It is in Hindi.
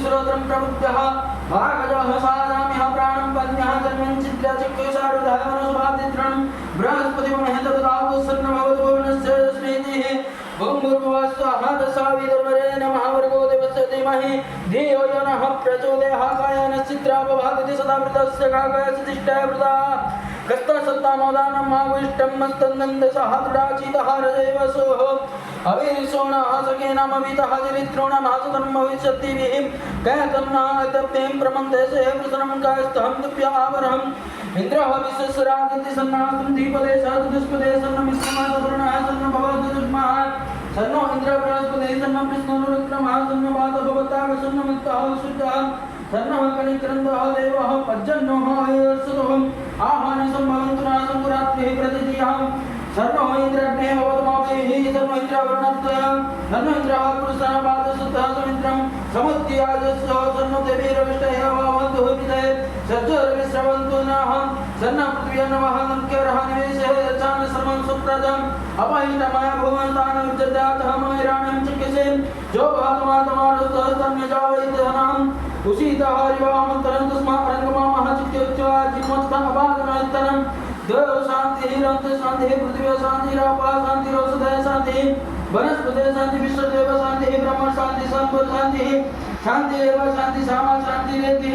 श्रोत्रं प्रबुद्धः भागजः सादामिह प्राणं पद्म्यः जन्मं चित्र्यचिक्कुशारुधायमनुसुभातित्रं बृहस्पतिमहेतदातु सन्नभवतु भुवनस्य स्मेतिः ओं भूर्भुवस्वः तत्सवितुर्वरे नमः भर्गो देवस्य धीमहि धियो यो नः प्रचोदयात् कायेन चित्रापभाति सदा वृतस्य काकस्य तिष्ठय वृता कस्तसत्तामोदानं माविष्टं मस्तन्दन्दसः दृढाचितः रजैवसोः अविरिसोणः सखेनामवितः चरित्रोणमासुतं भविष्यतिभिः कैतन्नातप्यं प्रमन्ते से प्रसन्नं कायस्थं तुभ्यावरहम् इन्द्रः विश्वसराजति सन्नासं दीपदे साधुष्पदे सन्नमिश्रमासवर्णः सन्नभवतु दुष्मः सन्नो इन्द्र बृहस्पति सन्नो विष्णुरुक्रमः सन्नो वातभवताः सन्नो मित्तः शुद्धः सन्नः कनिक्रन्दः देवः पज्जन्नोः अयर्षतः आहानि सम्भवन्तु नासङ्कुरात्रिः प्रतिदियः सर्वो इन्द्रग्ने भवतमावेहि सर्वो इन्द्रवर्णत्वय नन्नो इन्द्रः पुरुषः पादसुतः समित्रं समुद्याजस्य सर्वो देवीरविष्टय भवन्तु विदये सज्जोर्विश्रवन्तु नः सन्न पृथ्व्यन्नवः नन्क्यरः निवेशः यच्छान सर्वं सुप्रजम् अपहितमय भुवन्तान विद्यातः मयराणं चिकित्से जो भातमातमारस्तः तन्यजावैतहनाम् उषितः हरिवामन्तरं तस्मात् रङ्गमामः चित्योच्चवा जिन्मत्तः अपादनयत्तरम् देव शांति रंत शांति पृथ्वी शांति रापा शांति औषधय शांति वनस्पति शांति विश्वदेव शांति ब्रह्म शांति संपद शांति शांति एव शांति सामा शांति रेति